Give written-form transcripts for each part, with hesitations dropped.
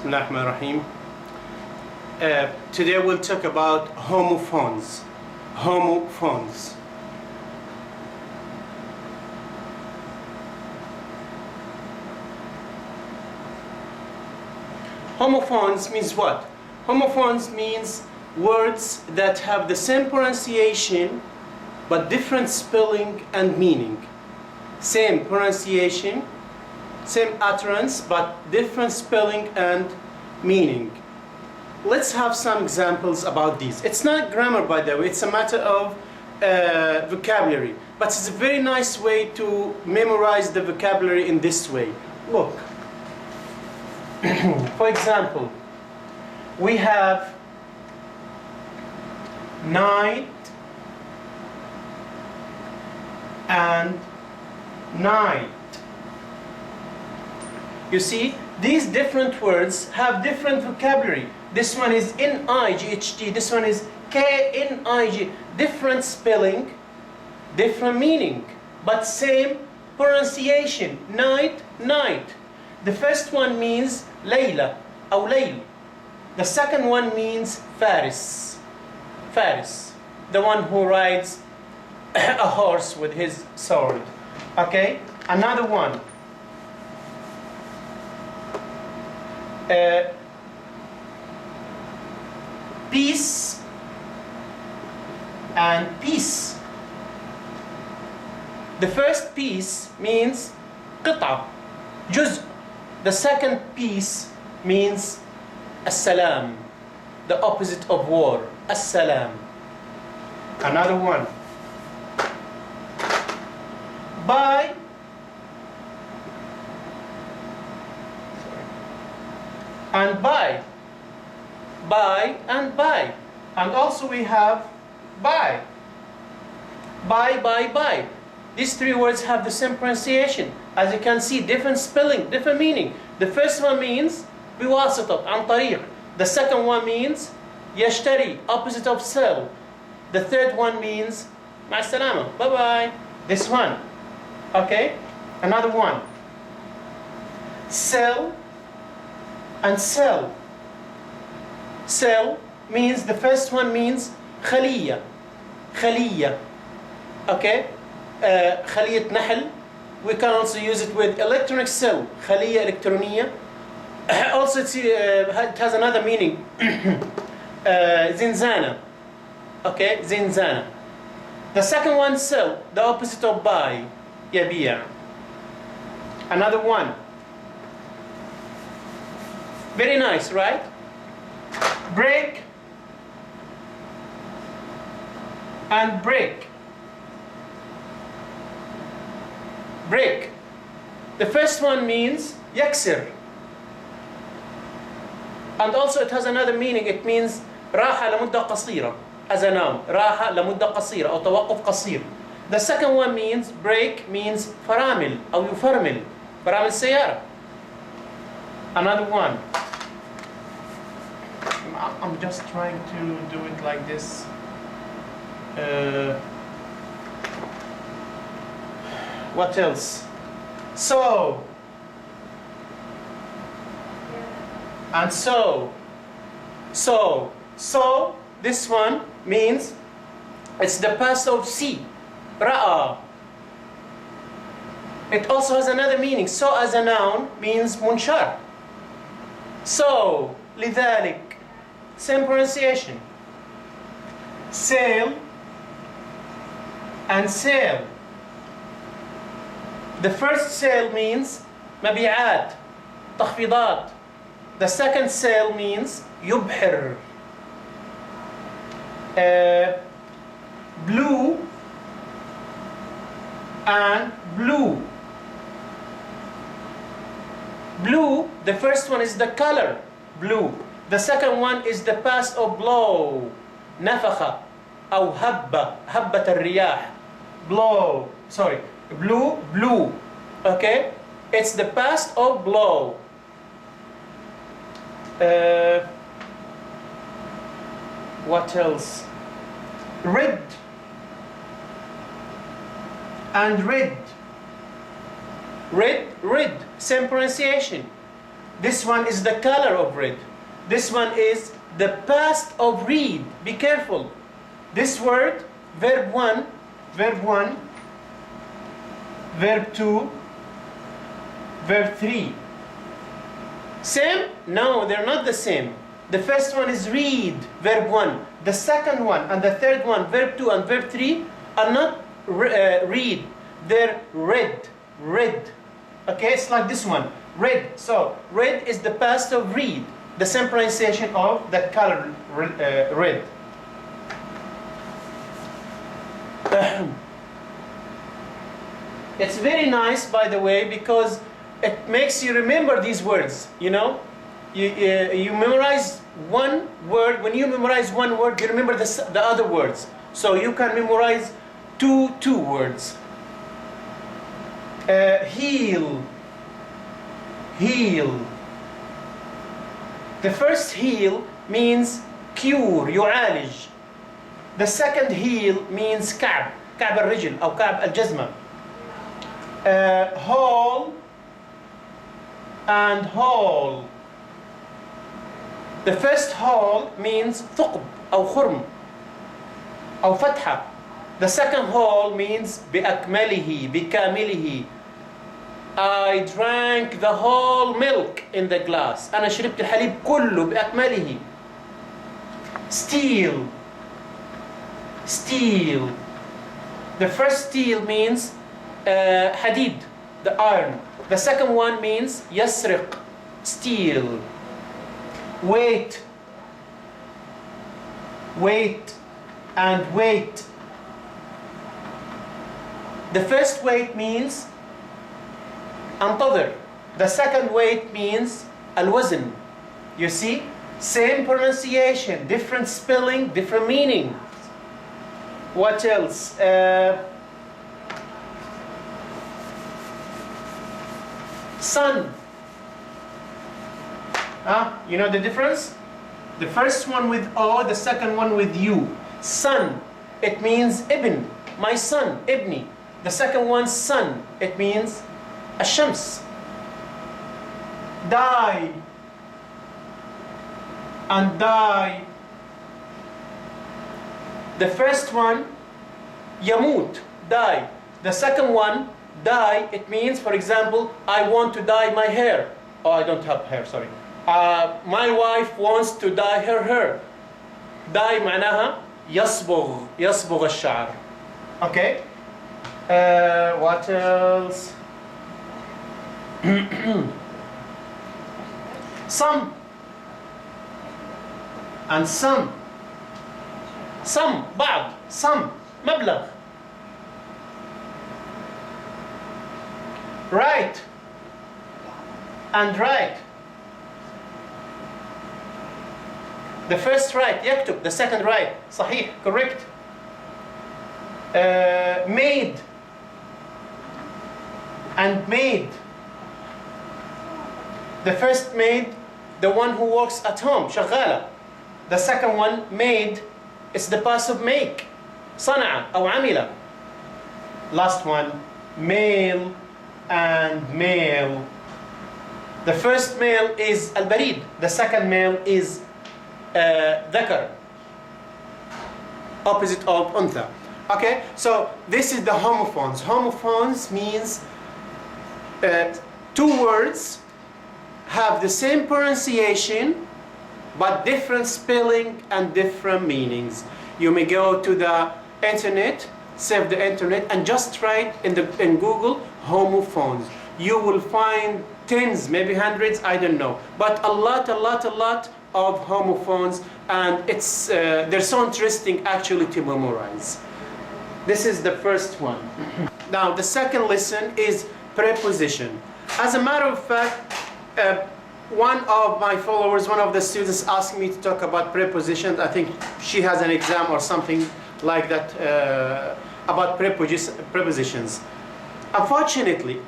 Bismillahirrahmanirrahim. Today we'll talk about homophones. Homophones. Homophones means what? Homophones means words that have the same pronunciation but different spelling and meaning. Same pronunciation, same utterance, but different spelling and meaning. Let's have some examples about these. It's not grammar, by the way, it's a matter of vocabulary. But it's a very nice way to memorize the vocabulary in this way. Look. For example, we have night and night. You see, these different words have different vocabulary. This one is N-I-G-H-T, this one is K-N-I-G. Different spelling, different meaning, but same pronunciation. Night, night. The first one means Layla, or Layl. The second one means Faris. Faris, the one who rides a horse with his sword. Okay, another one. Peace and peace. The first piece means قطعة, جزء. The second piece means السلام, the opposite of war, السلام. Another one. By and by. By and by. And also we have by. By. These three words have the same pronunciation. As you can see, different spelling, different meaning. The first one means بواسطة, عن طريق. The second one means يشتري, opposite of sell. The third one means مع السلامة, bye bye. This one. Okay? Another one. Sell and sell. Sell means, the first one means خلية. خلية. Okay? خلية نحل. We can also use it with electronic cell. خلية إلكترونية. Also it has another meaning. زنزانة. Okay? زنزانة. The second one, sell, the opposite of buy. يبيع. Another one. Very nice, right? Break and break. Break. The first one means يكسر. And also it has another meaning. It means راحة لمدة قصيرة. As a noun. راحة لمدة قصيرة أو توقف قصير. The second one means break means فرامل أو يفرمل. فرامل سيارة. Another one. I'm just trying to do it like this. What else? So. And so. So, this one means it's the past of see. رأى. It also has another meaning. So as a noun means منشار. So, لذلك. Same pronunciation. Sale and sale. The first sale means مبيعات, تخفيضات. The second sale means يبحر. Blue and blue. Blue, the first one is the color, blue. The second one is the past of blow, نفخ أو هبة الرياح. Blow, sorry, blue, okay? It's the past of blow. What else? Red and red. Red, same pronunciation. This one is the color of red. This one is the past of read. Be careful. This word, verb 1, verb 1, verb 2, verb 3. Same? No, they're not the same. The first one is read, verb 1. The second one and the third one, verb 2 and verb 3, are not read. They're read. Read. Okay, it's like this one. Read. So, read is the past of read. The same pronunciation of the color red. It's very nice, by the way, because it makes you remember these words, you know. You memorize one word. When you memorize one word, you remember the other words. So you can memorize two words. Heal. Heal. The first heal means cure, يعالج. The second heal means كعب الرجل أو كعب الجزمة. Haul and haul. The first haul means ثقب أو خرم أو فتحة. The second haul means بأكمله بكامله. I drank the whole milk in the glass. أنا شربت الحليب كله بأكمله. Steal. Steal. The first steal means حديد, the iron. The second one means يسرق, steal. Wait. Wait and wait. The first wait means انتظر. The second wait means الوزن. You see? Same pronunciation, different spelling, different meaning. What else? Sun. You know the difference? The first one with O, the second one with U. Sun. It means ibn. My son, ibni. The second one, sun. It means الشمس. Die and die. The first one, يموت, die. The second one, die, it means, for example, I want to dye my hair. Oh, I don't have hair, sorry. My wife wants to dye her hair. Dye معناها يصبغ الشعر. Okay? What else? Some and some. Some, بعض, some, مبلغ. Right and right. The first right, يكتب. The second right, صحيح, correct. Made and made. The first maid, the one who works at home, شغالة. The second one, maid, is the past of make, صنع أو عمل. Last one, male and male. The first male is البريد. The second male is ذكر, opposite of أنثى. Okay, so this is the homophones. Homophones means two words have the same pronunciation but different spelling and different meanings. You may go to the internet, surf the internet, and just write in Google homophones. You will find tens, maybe hundreds, I don't know, but a lot of homophones, and they're so interesting actually to memorize. This is the first one. Now the second lesson is preposition. As a matter of fact, one of my followers, one of the students asked me to talk about prepositions. I think she has an exam or something like that about prepositions. Unfortunately,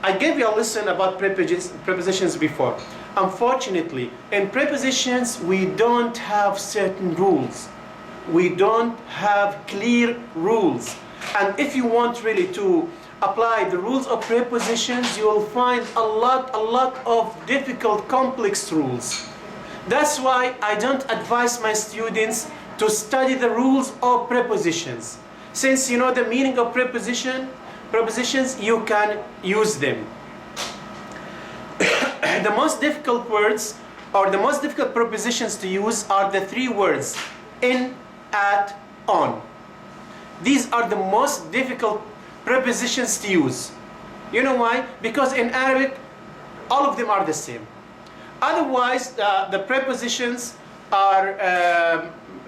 I gave you a lesson about prepositions before. Unfortunately, in prepositions, we don't have certain rules. We don't have clear rules. And if you want really to apply the rules of prepositions, you will find a lot of difficult, complex rules. That's why I don't advise my students to study the rules of prepositions. Since you know the meaning of prepositions, you can use them. The most difficult words or the most difficult prepositions to use are the three words in, at, on. These are the most difficult prepositions to use. You know why? Because in Arabic, all of them are the same. Otherwise, the prepositions are,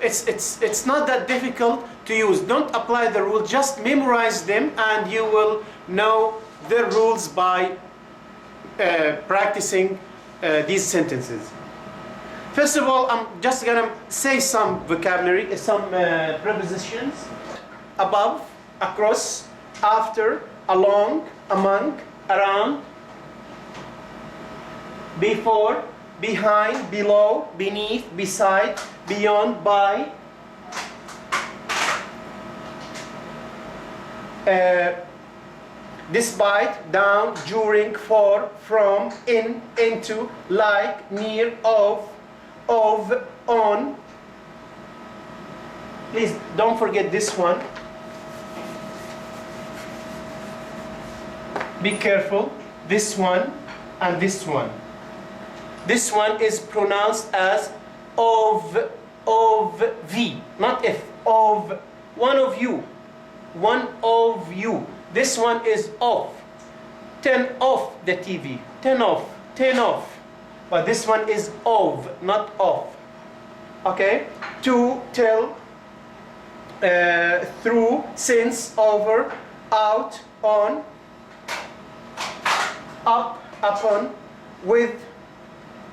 it's not that difficult to use. Don't apply the rule, just memorize them and you will know the rules by practicing these sentences. First of all, I'm just gonna say some vocabulary, some prepositions. Above, across, after, along, among, around, before, behind, below, beneath, beside, beyond, by, despite, down, during, for, from, in, into, like, near, of, on. Please don't forget this one. Be careful. This one and this one. This one is pronounced as of v, not if, of, one of you, one of you. This one is off, turn off the TV, turn off, turn off. But this one is of, not off. Okay? To, till, through, since, over, out, on, up, upon, with,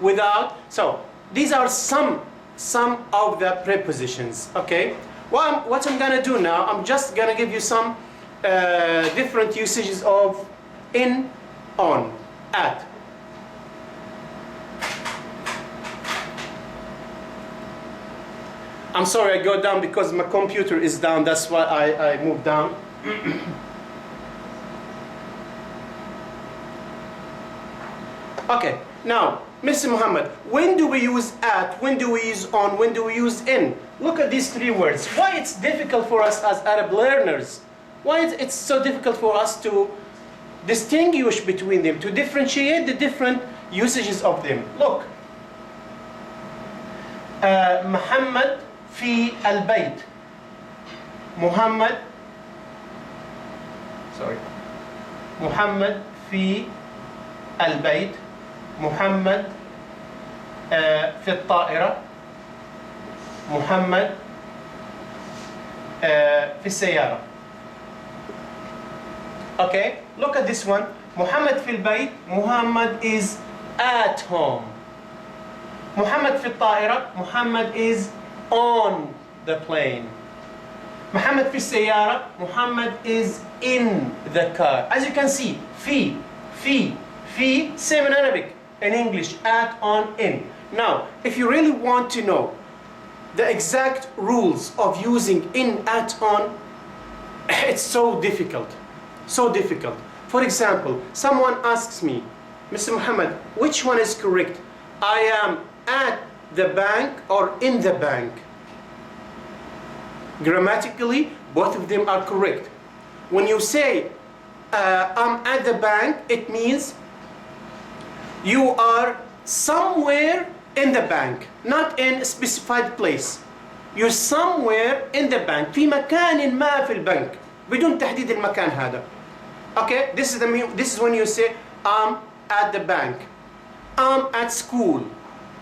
without. So these are some of the prepositions. Okay, what I'm gonna do now, I'm just gonna give you some different usages of in, on, at. I'm sorry, I go down because my computer is down, that's why I moved down. Okay, now, Mr. Mohammed, when do we use at, when do we use on, when do we use in? Look at these three words. Why it's difficult for us as Arab learners? Why it's so difficult for us to distinguish between them, to differentiate the different usages of them? Look, Muhammad fi al-bayt. Muhammad fi al-bayt. محمد في الطائرة. محمد في السيارة. Okay, look at this one. محمد في البيت. Muhammad is at home. محمد في الطائرة. Muhammad is on the plane. محمد في السيارة. Muhammad is in the car. As you can see, في, same in Arabic. In English, at, on, in. Now, if you really want to know the exact rules of using in, at, on, it's so difficult. So difficult. For example, someone asks me, Mr. Mohammed, which one is correct? I am at the bank or in the bank? Grammatically, both of them are correct. When you say, I'm at the bank, it means you are somewhere in the bank, not in a specified place. You're somewhere in the bank. في مكان ما في البنك بدون تحديد المكان هذا. Okay, this is when you say I'm at the bank. I'm at school.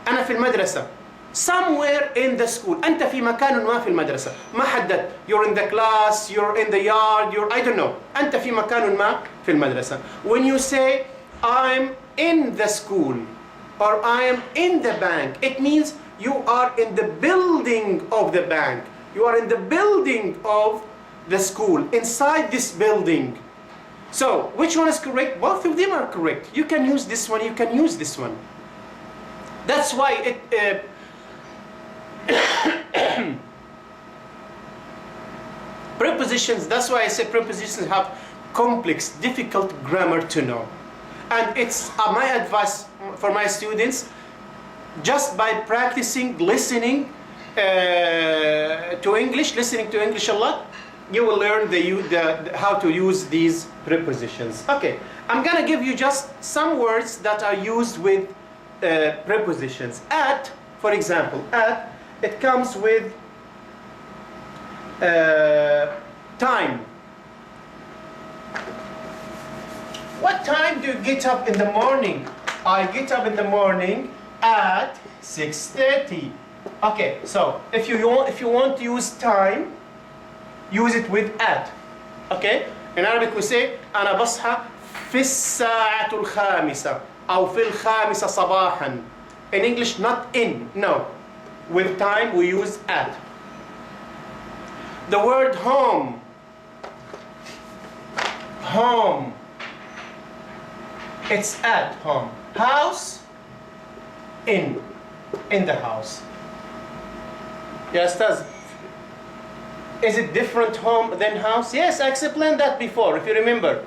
أنا في المدرسة. Somewhere in the school. أنت في مكان ما في المدرسة. ما حددت. You're in the class, you're in the yard, I don't know. أنت في مكان ما في المدرسة. When you say I'm in the school or I am in the bank, it means you are in the building of the bank. You are in the building of the school, inside this building. So, which one is correct? Both of them are correct. You can use this one, you can use this one. That's why prepositions, that's why I say prepositions have complex, difficult grammar to know. And it's my advice for my students, just by practicing listening to English, listening to English a lot, you will learn how to use these prepositions. Okay, I'm gonna give you just some words that are used with prepositions. At, for example, at, it comes with time. What time do you get up in the morning? I get up in the morning at 6:30. Okay, so if you want to use time, use it with at. Okay? In Arabic we say أنا بصحى في الساعة الخامسة أو في الخامسة صباحا. In English, not in. No. With time we use at. The word home. Home. It's at home. House. In the house. Yeah, Ustaz, is it different home than house? Yes, I explained that before, if you remember.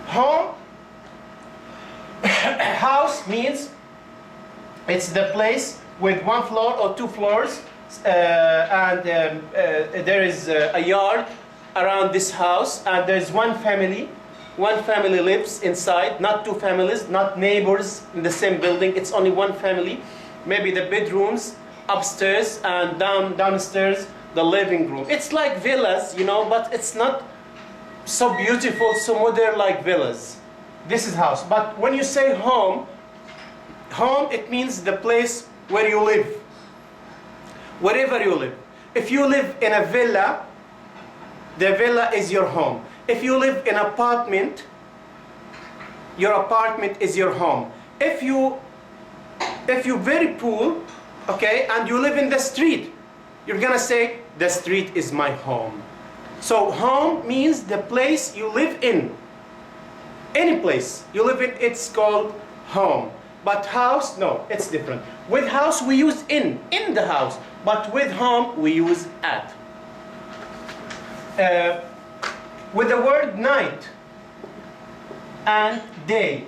Home, house means it's the place with one floor or two floors, and there is a yard around this house, and there's one family. One family lives inside, not two families, not neighbors in the same building. It's only one family. Maybe the bedrooms upstairs and downstairs the living room. It's like villas, you know, but it's not so beautiful, so modern like villas. This is house. But when you say home, home, it means the place where you live. Wherever you live. If you live in a villa, the villa is your home. If you live in an apartment, your apartment is your home. If you're very poor, okay, and you live in the street, you're gonna say, the street is my home. So home means the place you live in. Any place you live in, it's called home. But house, no, it's different. With house we use in the house. But with home we use at. With the word night and day.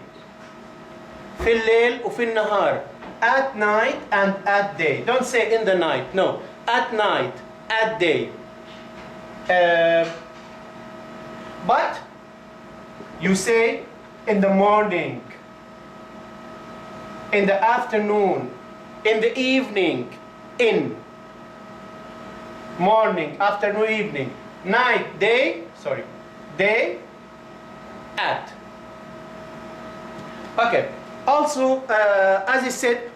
في الليل وفي النهار. At night and at day. Don't say in the night. No. At night, at day. But you say in the morning, in the afternoon, in the evening, in. Morning, afternoon, evening. Night, day, sorry. Day, at. Okay. Also, as I said,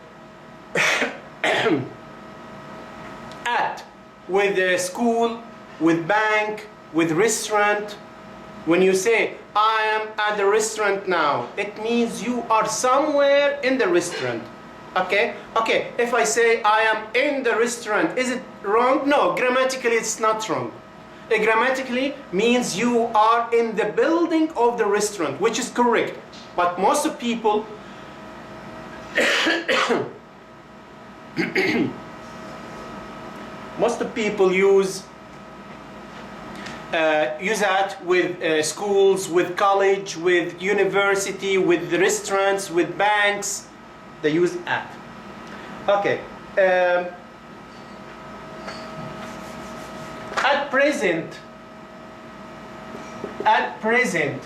at, with school, with bank, with restaurant. When you say, I am at the restaurant now, it means you are somewhere in the restaurant. Okay? Okay, if I say, I am in the restaurant, is it wrong? No, grammatically it's not wrong. Grammatically means you are in the building of the restaurant, which is correct. But most of people most of people use that with schools, with college, with university, with restaurants, with banks. They use at. Okay. At present. At present.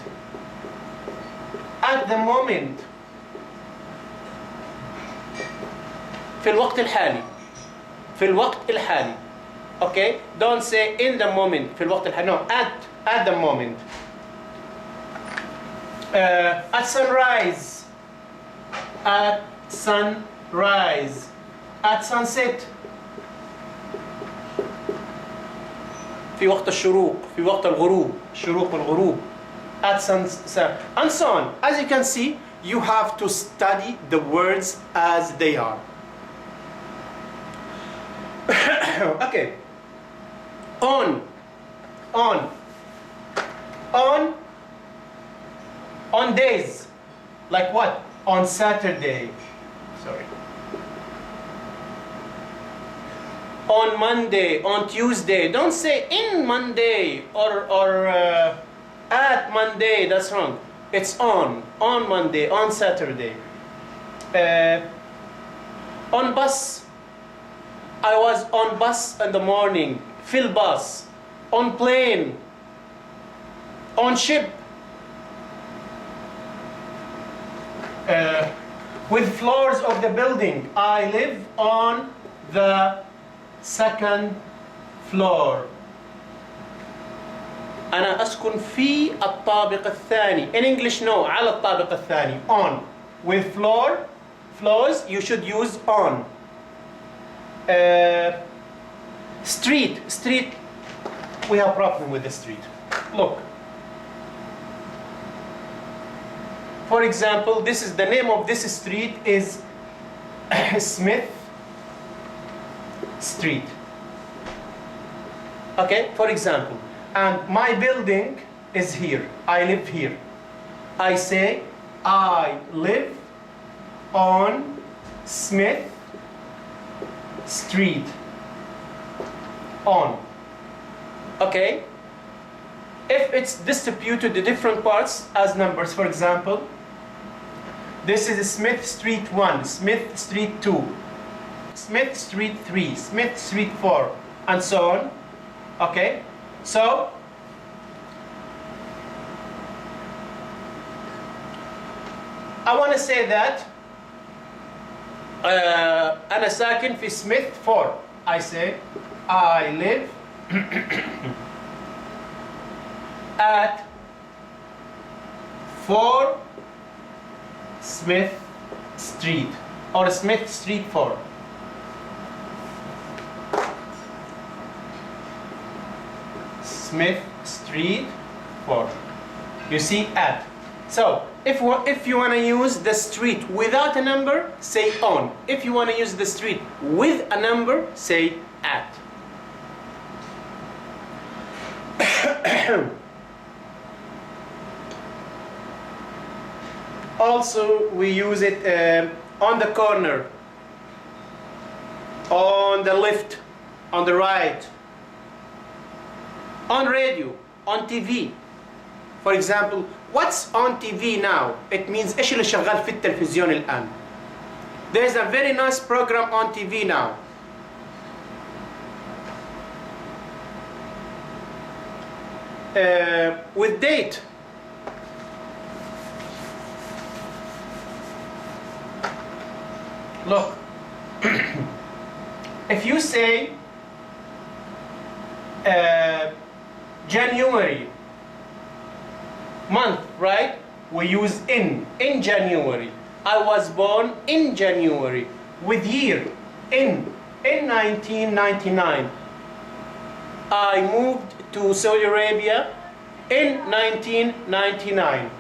At the moment. في الوقت الحالي. في الوقت الحالي. Okay? Don't say in the moment. في الوقت الحالي. No, at the moment. At sunrise. At sunrise. At sunset. في وقت الشروق. في وقت الغروب. الشروق والغروب. At sunset. And so on. As you can see, you have to study the words as they are. Okay. On days. Like what? On Saturday. Sorry. On Monday, on Tuesday. Don't say in Monday or At Monday, that's wrong. It's on Monday, on Saturday. On bus. I was on bus in the morning. Fill bus. On plane. On ship. With floors of the building. I live on the second floor. أنا أسكن في الطابق الثاني. In English, no. على الطابق الثاني. On. With floors, you should use on. Street. We have problem with the street. Look. For example, this is the name of this street is Smith Street. Okay, for example. And my building is here. I live here. I say, I live on Smith Street. On. Okay? If it's distributed to different parts as numbers, for example, this is Smith Street 1, Smith Street 2, Smith Street 3, Smith Street 4, and so on. Okay? So, I want to say that أنا ساكن في Smith 4. I say I live at 4 Smith Street or Smith Street 4. Smith Street 4. You see at. So if you want to use the street without a number, say on. If you want to use the street with a number, say at. Also, we use it on the corner, on the left, on the right, on radio, on TV. For example, what's on TV now? It means إيش اللي شغال في التلفزيون الآن. There's a very nice program on TV now. With date. Look, if you say January month, right? We use in January. I was born in January. With year, in 1999. I moved to Saudi Arabia in 1999.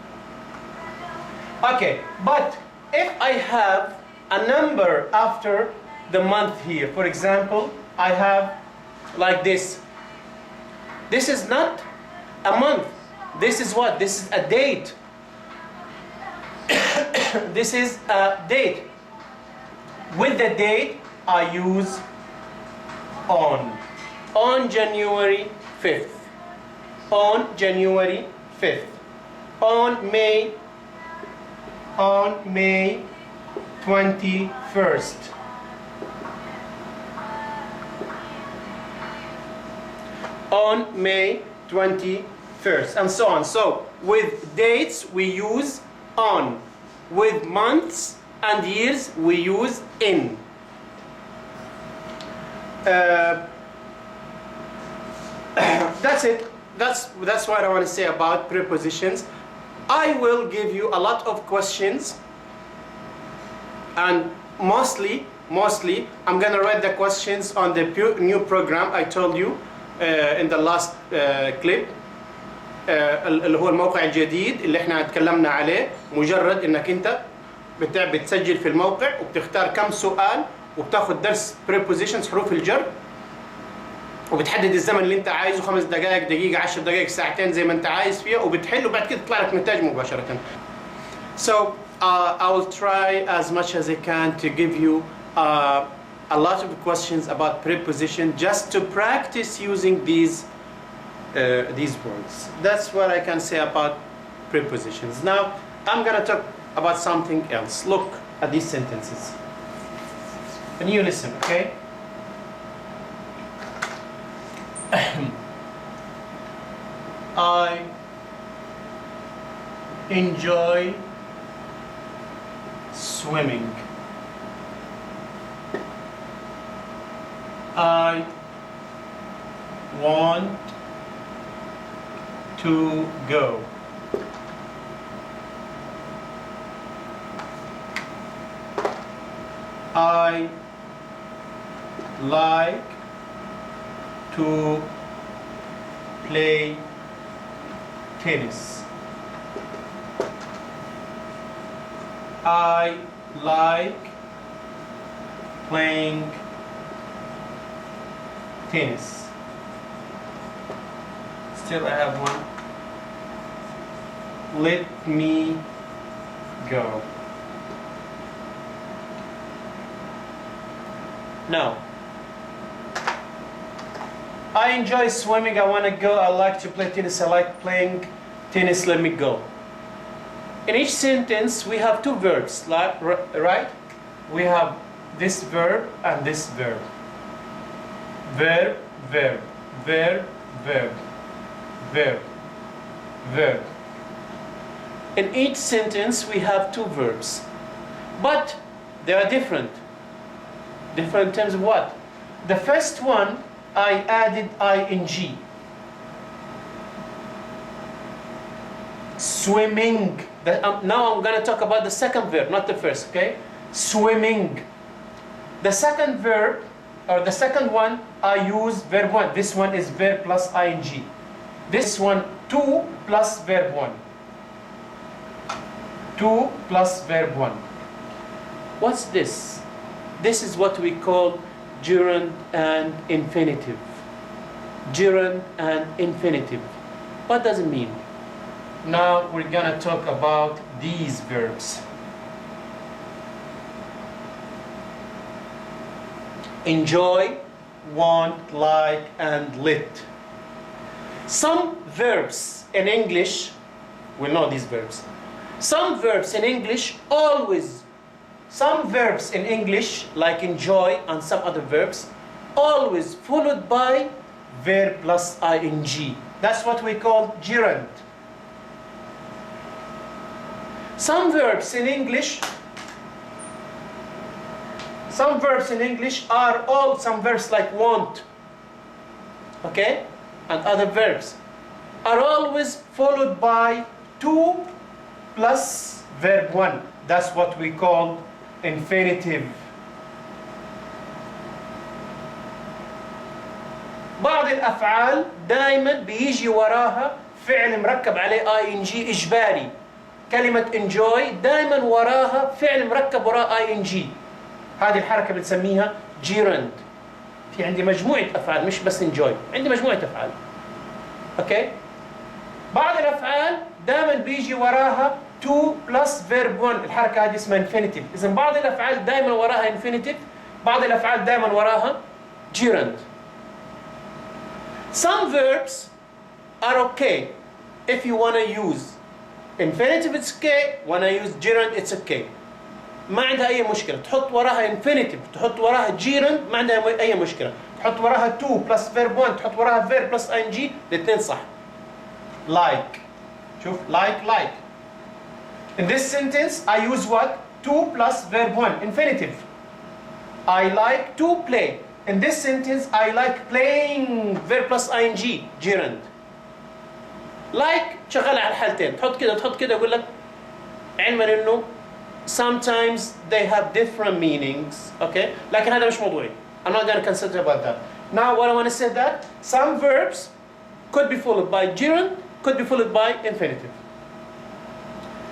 Okay, but if I have a number after the month here, for example, I have like this. This is not a month. This is what? This is a date. This is a date. With the date, I use on. On January 5th. On January 5th. On May 21st. On May 21st, and so on. So, with dates, we use on. With months and years, we use in. That's it. That's what I want to say about prepositions. I will give you a lot of questions, and mostly I'm gonna write the questions on the new program I told you in the last clip. اللي هو الموقع الجديد اللي احنا اتكلمنا عليه. مجرد انك انت بتسجل في الموقع وبتختار كم سؤال وبتاخد درس prepositions حروف الجر وبتحدد الزمن اللي انت عايزه 5 دقائق دقيقة 10 دقائق ساعتين زي ما انت عايز فيها وبتحل وبعد كده تطلع لك نتائج مباشرة. So I will try as much as I can to give you a lot of questions about preposition just to practice using these these words. That's what I can say about prepositions. Now I'm going to talk about something else. Look at these sentences. And you listen, okay? I enjoy swimming. I want to go. I like to play tennis. I like playing tennis. Still I have one. Let me go. Now, I enjoy swimming, I want to go, I like to play tennis, I like playing tennis, let me go. In each sentence, we have two verbs, right? We have this verb and this verb. Verb, verb, verb, verb, verb, verb. In each sentence, we have two verbs. But they are different. Different in terms of what? The first one, I added ing. Swimming. Now I'm going to talk about the second verb, not the first, okay? Swimming. The second verb, or the second one, I use verb 1. This one is verb plus ing. This one, 2 plus verb 1. 2 plus verb 1. What's this? This is what we call gerund and infinitive. Gerund and infinitive. What does it mean? Now we're going to talk about these verbs. Enjoy, want, like, and lit. Some verbs in English, we know these verbs. Some verbs in English always, some verbs in English, like enjoy and some other verbs, always followed by verb plus ing. That's what we call gerund. Some verbs in English are all, some verbs like want, okay, and other verbs are always followed by 2 plus verb 1. That's what we call infinitive. بعض الأفعال دائما بيجي وراها فعل مركب عليه ing إجباري. كلمة enjoy دائما وراها فعل مركب وراء ing. هذه الحركة بنسميها gerund. في عندي مجموعة أفعال مش بس enjoy، عندي مجموعة أفعال. أوكي؟ بعض الأفعال دائما بيجي وراها 2 plus verb 1. الحركة هذه اسمها infinitive. إذا بعض الأفعال دائما وراها infinitive، بعض الأفعال دائما وراها gerund. Some verbs are okay if you want to use infinitive, it's okay. When I use gerund, it's okay. ما عندها أي مشكلة. تحط وراها infinitive، تحط وراها gerund، ما عندها أي مشكلة. تحط وراها 2 plus verb 1، تحط وراها verb plus ing، الاثنين صح. Like. شوف like. In this sentence, I use what? 2 plus verb 1, infinitive. I like to play. In this sentence, I like playing, verb plus ing, gerund. Like شغال على الحالتين. تحط كده أقول لك علما إنه sometimes they have different meanings, okay? لكن هذا مش موضوعي. I'm not going to consider about that. Now what I want to say that some verbs could be followed by gerund, could be followed by infinitive.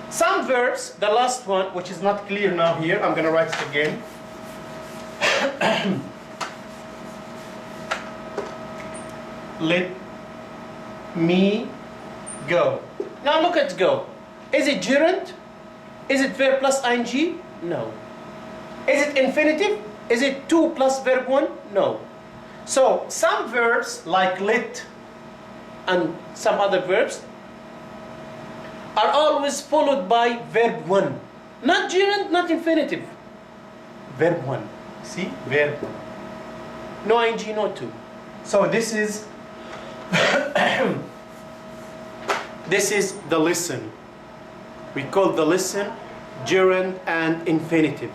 Some verbs, the last one, which is not clear now here, I'm going to write it again. Let me go. Now look at go. Is it gerund? Is it verb plus ing? No. Is it infinitive? Is it 2 plus verb 1? No. So some verbs like lit, and some other verbs are always followed by verb 1. Not gerund, not infinitive. Verb 1. See? Verb 1. No ing, no to. So this is this is the listen. We call the listen gerund and infinitive.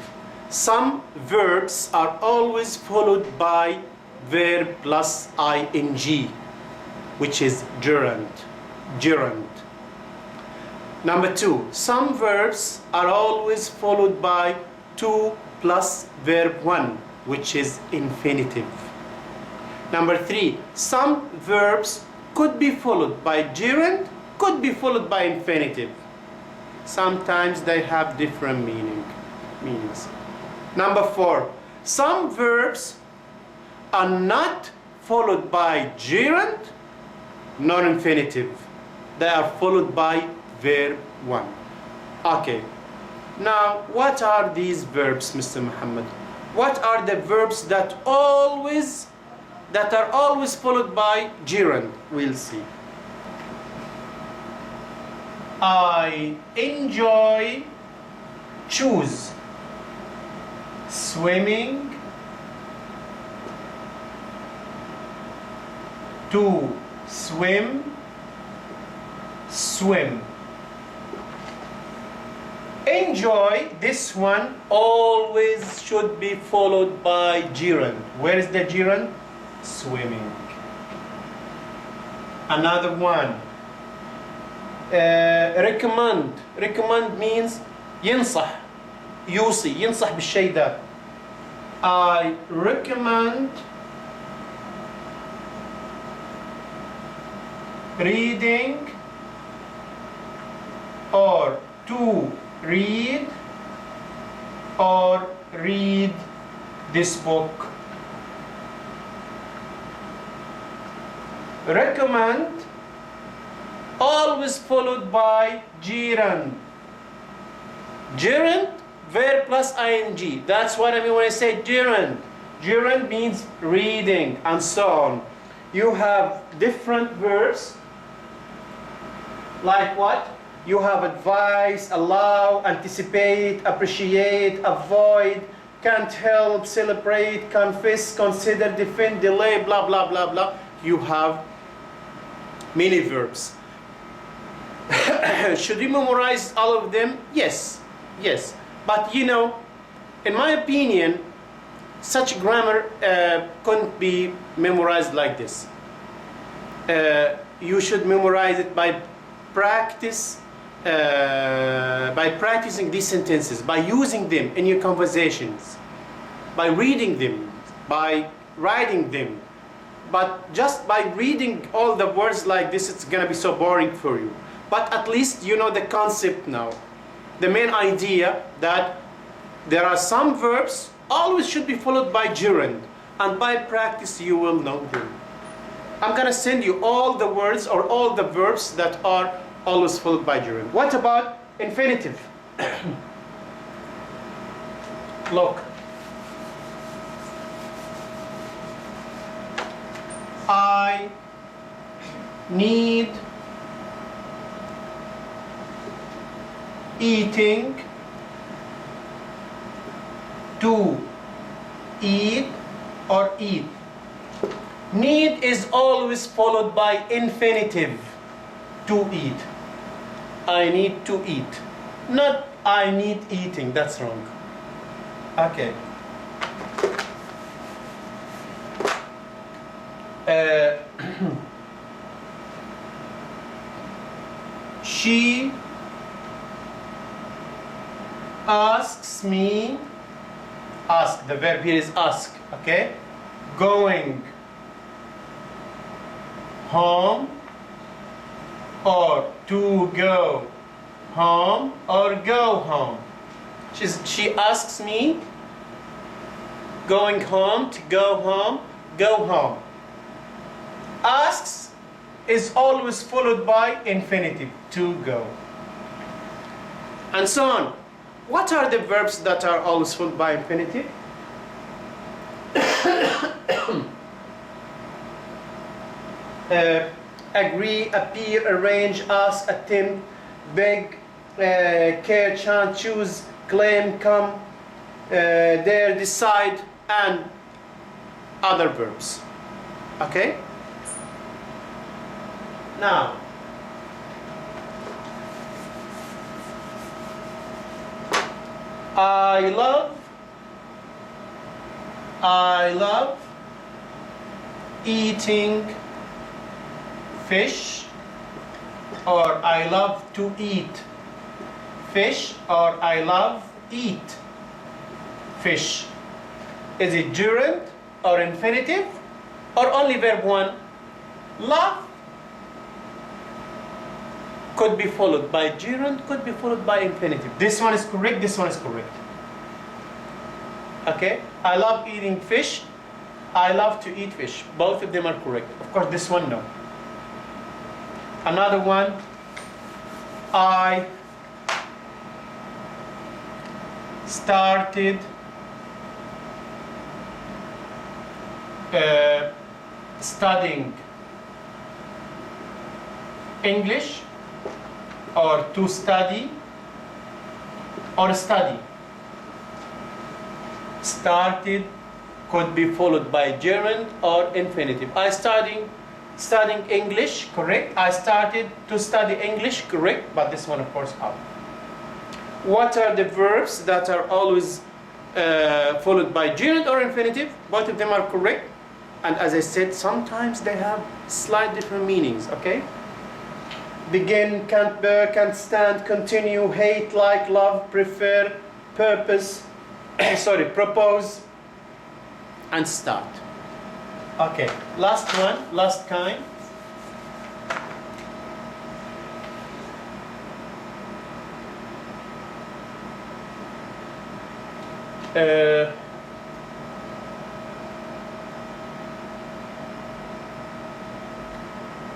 Some verbs are always followed by verb plus ing, which is gerund. Gerund. Number 2, some verbs are always followed by to plus verb 1, which is infinitive. Number 3, some verbs could be followed by gerund, could be followed by infinitive. Sometimes they have different meanings. Number 4, some verbs are not followed by gerund nor infinitive. They are followed by verb 1. Okay. Now, what are these verbs, Mr. Muhammad? What are the verbs that are always followed by gerund? We'll see. I enjoy, choose, swimming, to swim, swim. Enjoy, this one always should be followed by gerund. Where is the gerund? Swimming. Another one. Recommend. Recommend means ينصح. يوصي. ينصح بالشيء ده. I recommend reading or to read or read this book. Recommend always followed by gerund. Gerund, verb plus ing. That's what I mean when I say gerund. Gerund means reading and so on. You have different verbs like what? You have advise, allow, anticipate, appreciate, avoid, can't help, celebrate, confess, consider, defend, delay, blah, blah, blah, blah. You have many verbs. Should we memorize all of them? Yes, yes. But you know, in my opinion, such grammar couldn't be memorized like this. You should memorize it by practicing these sentences, by using them in your conversations, by reading them, by writing them. But just by reading all the words like this, it's gonna be so boring for you. But at least you know the concept now. The main idea that there are some verbs always should be followed by gerund, and by practice you will know them. I'm gonna send you all the words or all the verbs that are always followed by gerund. What about infinitive? Look. I need eating, to eat or eat. Need is always followed by infinitive, to eat. I need to eat. Not I need eating, that's wrong. Okay. She asks me, ask, the verb here is ask, okay? Going home, or to go home, or go home. She asks me, going home, to go home, go home. Asks is always followed by infinitive, to go. And so on. What are the verbs that are always followed by infinitive? agree, appear, arrange, ask, attempt, beg, care, chant, choose, claim, come, dare, decide, and other verbs. Okay? Now, I love eating fish, or I love to eat fish, or I love eat fish. Is it gerund or infinitive, or only verb 1? Love could be followed by gerund, could be followed by infinitive. This one is correct, this one is correct. Okay? I love eating fish, I love to eat fish. Both of them are correct. Of course, this one, no. Another one, I started studying English, or to study, or study. Started could be followed by gerund or infinitive. I studying English, correct. I started to study English, correct. But this one, of course, out. What are the verbs that are always followed by gerund or infinitive? Both of them are correct. And as I said, sometimes they have slight different meanings, okay? Begin, can't bear, can't stand, continue, hate, like, love, prefer, purpose, propose, and start. Okay, last one, last kind.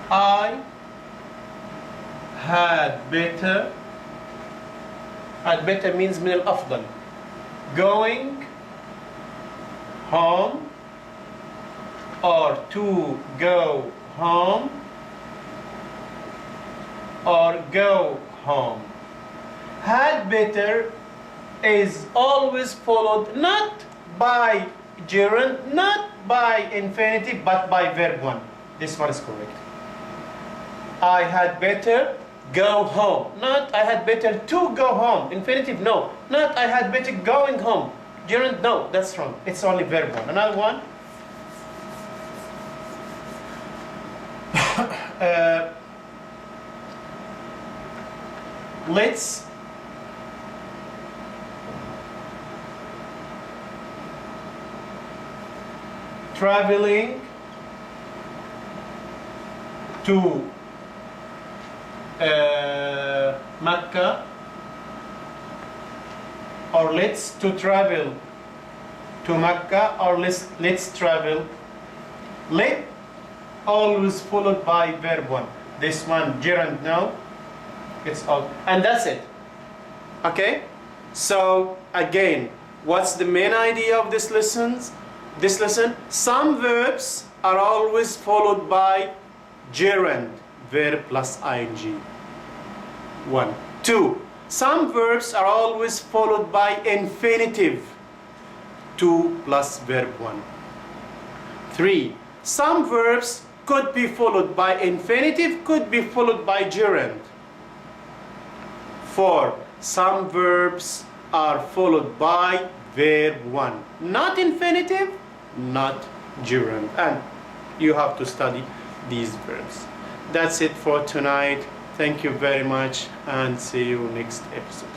I had better. Had better means من الأفضل. Going home, or to go home, or go home. Had better is always followed not by gerund, not by infinitive, but by verb 1. This one is correct. I had better go home. Not I had better to go home. Infinitive, no. Not I had better going home. Gerund, no, that's wrong. It's only verb 1. Another one. Let's traveling to Mecca, or let's to travel to Mecca, or let's travel. Let always followed by verb 1. This one gerund, no. It's all, and that's it. Okay? So again, what's the main idea of this lesson? Some verbs are always followed by gerund, verb plus ing. 1. 2. Some verbs are always followed by infinitive, 2 plus verb 1. 3. Some verbs could be followed by infinitive, could be followed by gerund. 4. Some verbs are followed by verb 1. Not infinitive, not gerund. And you have to study these verbs. That's it for tonight. Thank you very much, and see you next episode.